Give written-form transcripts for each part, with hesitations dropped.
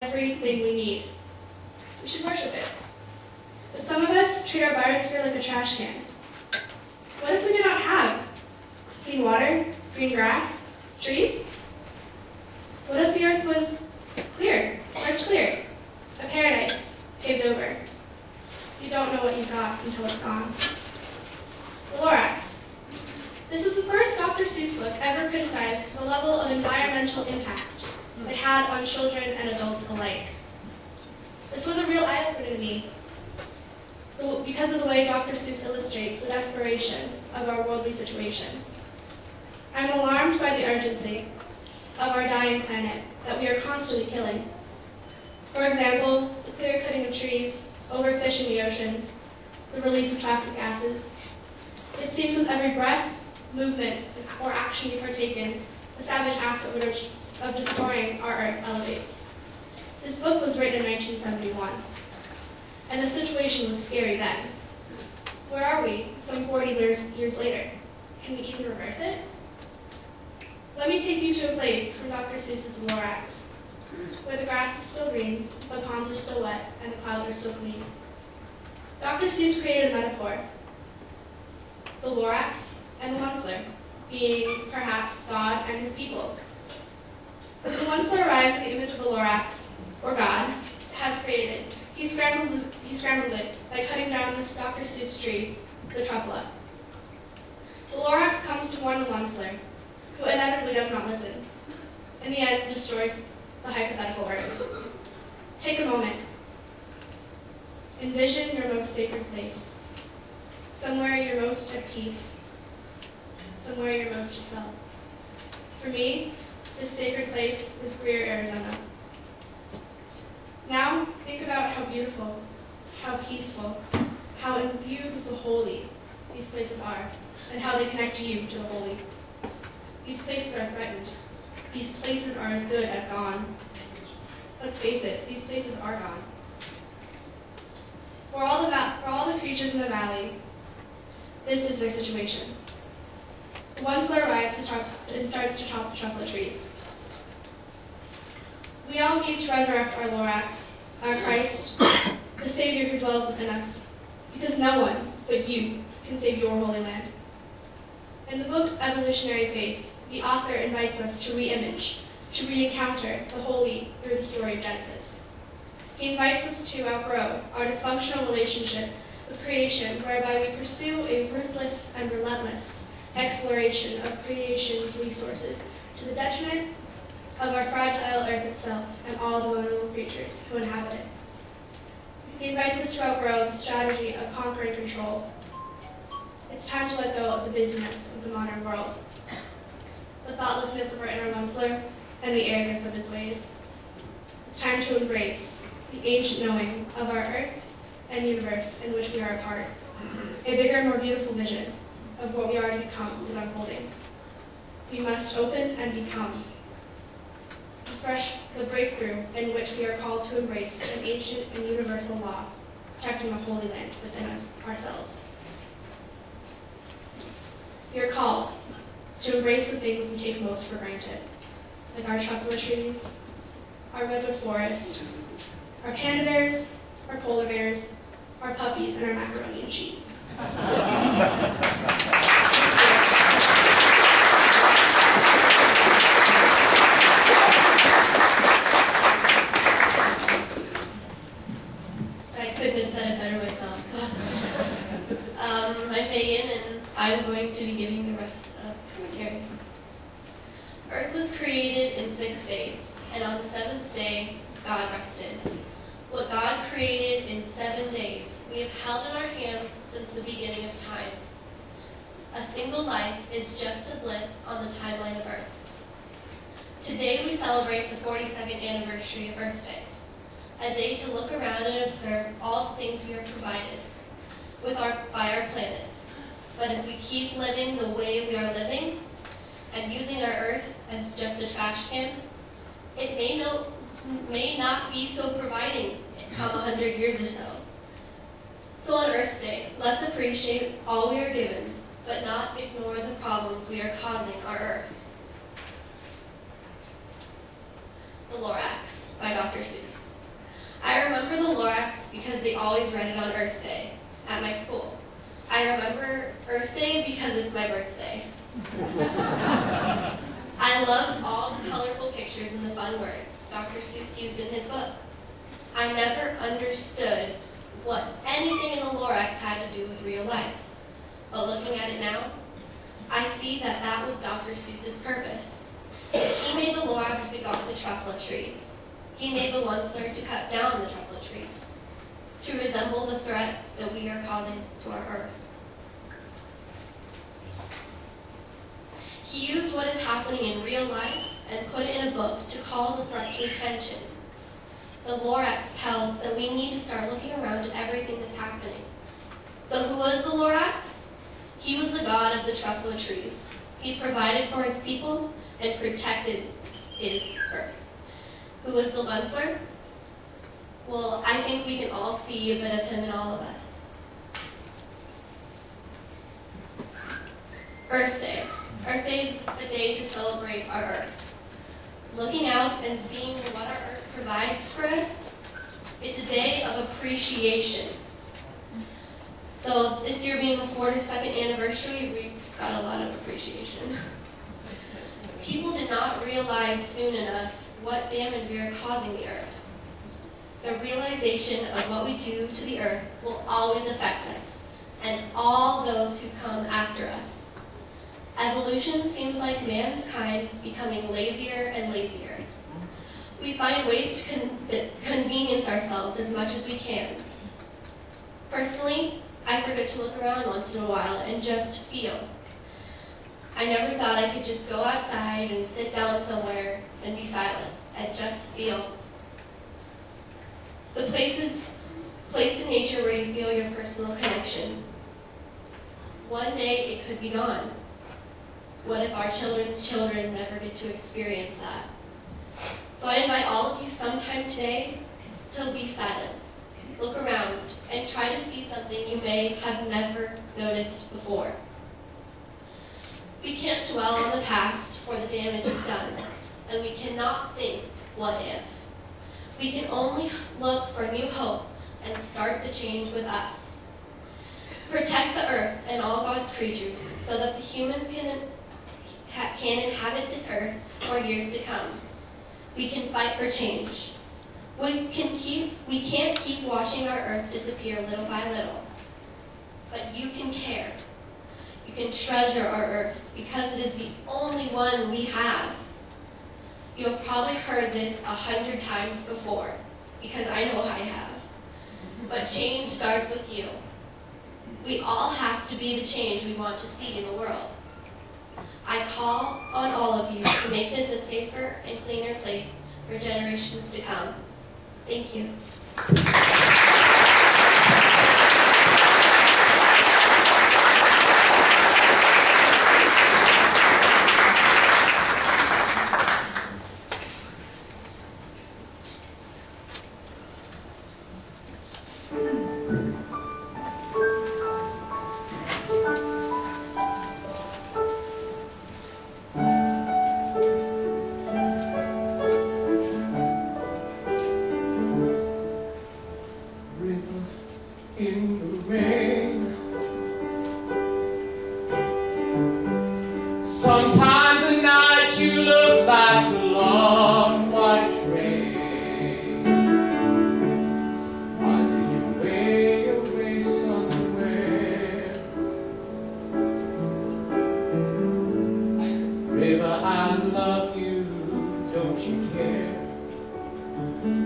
everything we need. We should worship it. But some of us treat our biosphere like a trash can. What if we did not have clean water, green grass, trees? What if the earth was clear, much clear, a paradise paved over? You don't know what you've got until it's gone. The Lorax. This was the first Dr. Seuss book ever criticized the level of environmental impact it had on children and adults alike. This was a real eye-opener to me because of the way Dr. Seuss illustrates the desperation of our worldly situation. I'm alarmed by the urgency of our dying planet that we are constantly killing. For example, the clear-cutting of trees, overfishing the oceans, the release of toxic gases. It seems with every breath, movement, or action we partake in, the savage act of destroying our Earth elevates. This book was written in 1971, and the situation was scary then. Where are we, some 40 years later? Can we even reverse it? Let me take you to a place from Dr. Seuss's Lorax, where the grass is still green, the ponds are still wet, and the clouds are still clean. Dr. Seuss created a metaphor, the Lorax and the Onceler, being perhaps God and his people. The Onceler arrives at the image of the Lorax, or God, has created. He scrambles it by cutting down this Dr. Seuss tree, the Trupla. The Lorax comes to warn the Onceler, who inevitably does not listen. In the end, destroys the hypothetical Earth. Take a moment. Envision your most sacred place. Somewhere you're most at peace. Somewhere you're most yourself. For me, this sacred place is Greer, Arizona. Now, think about how beautiful, how peaceful, how imbued with the holy these places are, and how they connect you to the holy. These places are threatened. These places are as good as gone. Let's face it, these places are gone. For all the creatures in the valley, this is their situation. The Onceler arrives and starts to chop the chocolate trees. We all need to resurrect our Lorax, our Christ, the Savior who dwells within us, because no one but you can save your holy land. In the book Evolutionary Faith, the author invites us to re-image, to re-encounter the holy through the story of Genesis. He invites us to outgrow our dysfunctional relationship with creation, whereby we pursue a ruthless and relentless exploration of creation's resources to the detriment of our fragile earth itself and all the vulnerable creatures who inhabit it. He invites us to outgrow the strategy of conquering control. It's time to let go of the busyness of the modern world, the thoughtlessness of our inner Onceler, and the arrogance of his ways. It's time to embrace the ancient knowing of our earth and universe in which we are a part. A bigger, more beautiful vision of what we are to become is unfolding. We must open and become the breakthrough in which we are called to embrace an ancient and universal law, protecting the holy land within us ourselves. We are called to embrace the things we take most for granted, like our truffle trees, our redwood forest, our panda bears, our polar bears, our puppies, and our macaroni and cheese. I'm Megan, and I'm going to be giving the rest of commentary. Earth was created in 6 days, and on the 7th day, God rested. What God created in 7 days, we have held in our hands since the beginning of time. A single life is just a blip on the timeline of Earth. Today we celebrate the 42nd anniversary of Earth Day, a day to look around and observe all the things we are provided by our planet. But if we keep living the way we are living and using our Earth as just a trash can, it may not be so providing come 100 years or so. So on Earth Day, let's appreciate all we are given, but not ignore the problems we are causing our Earth. The Lorax by Dr. Seuss. I remember the Lorax because they always read it on Earth Day at my school. I remember Earth Day because it's my birthday. I loved all the colorful pictures and the fun words Dr. Seuss used in his book. I never understood what anything in the Lorax had to do with real life. But looking at it now, I see that that was Dr. Seuss's purpose. He made the Lorax to guard the truffle trees. He made the Onceler to cut down the truffle trees, to resemble the threat that we are causing to our Earth. He used what is happening in real life and put it in a book to call the threat to attention. The Lorax tells that we need to start looking around at everything that's happening. So who was the Lorax? He was the god of the truffle trees. He provided for his people and protected his Earth. Who was the Onceler? Well, I think we can all see a bit of him in all of us. Earth Day. Earth Day is a day to celebrate our Earth. Looking out and seeing what our Earth provides for us, it's a day of appreciation. So this year being the 42nd anniversary, we've got a lot of appreciation. People did not realize soon enough what damage we are causing the Earth. The realization of what we do to the Earth will always affect us, and all those who come after us. Evolution seems like mankind becoming lazier and lazier. We find ways to convenience ourselves as much as we can. Personally, I forget to look around once in a while and just feel. I never thought I could just go outside and sit down somewhere and be silent and just feel. The place in nature where you feel your personal connection. One day it could be gone. What if our children's children never get to experience that? So I invite all of you sometime today to be silent. Look around and try to see something you may have never noticed before. We can't dwell on the past, for the damage is done, and we cannot think, what if? We can only look for new hope and start the change with us. Protect the earth and all God's creatures so that the humans can inhabit this earth for years to come. We can fight for change. We can't keep watching our earth disappear little by little. But you can care. You can treasure our earth because it is the only one we have. You have probably heard this 100 times before, because I know I have. But change starts with you. We all have to be the change we want to see in the world. I call on all of you to make this a safer and cleaner place for generations to come. Thank you. Sometimes at night you look like a long white train, winding your way away somewhere. River, I love you, don't you care?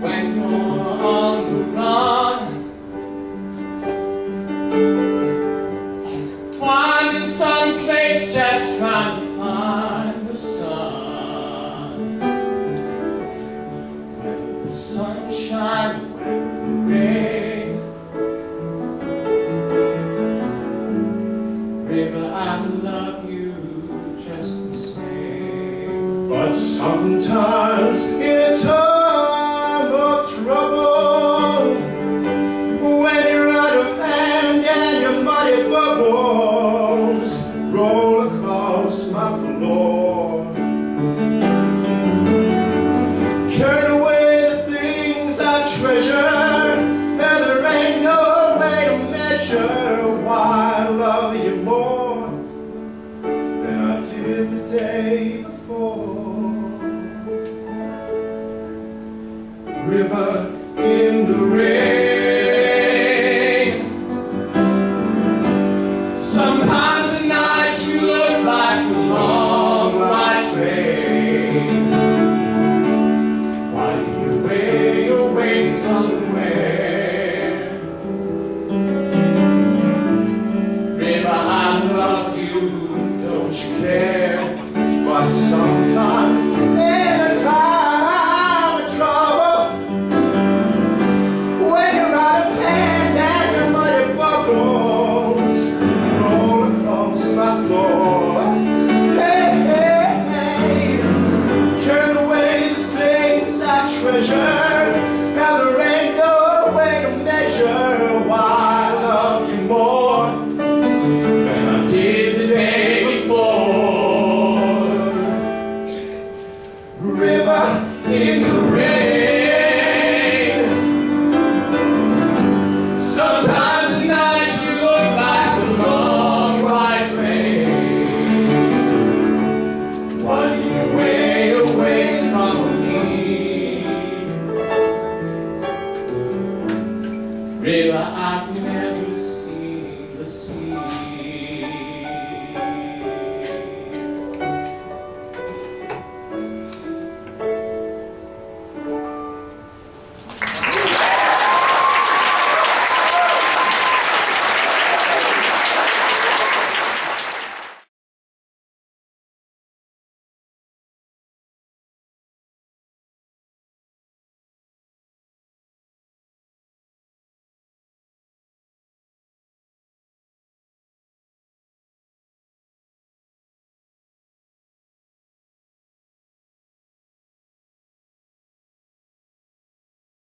When you're on the run, winding someplace just trying to find the sun. Whether the sunshine or whether the rain, river, I love you just the same. But sometimes in a time of trouble, when you're out of hand and your muddy bubbles roll across my floor, carry away the things I treasure, day before. River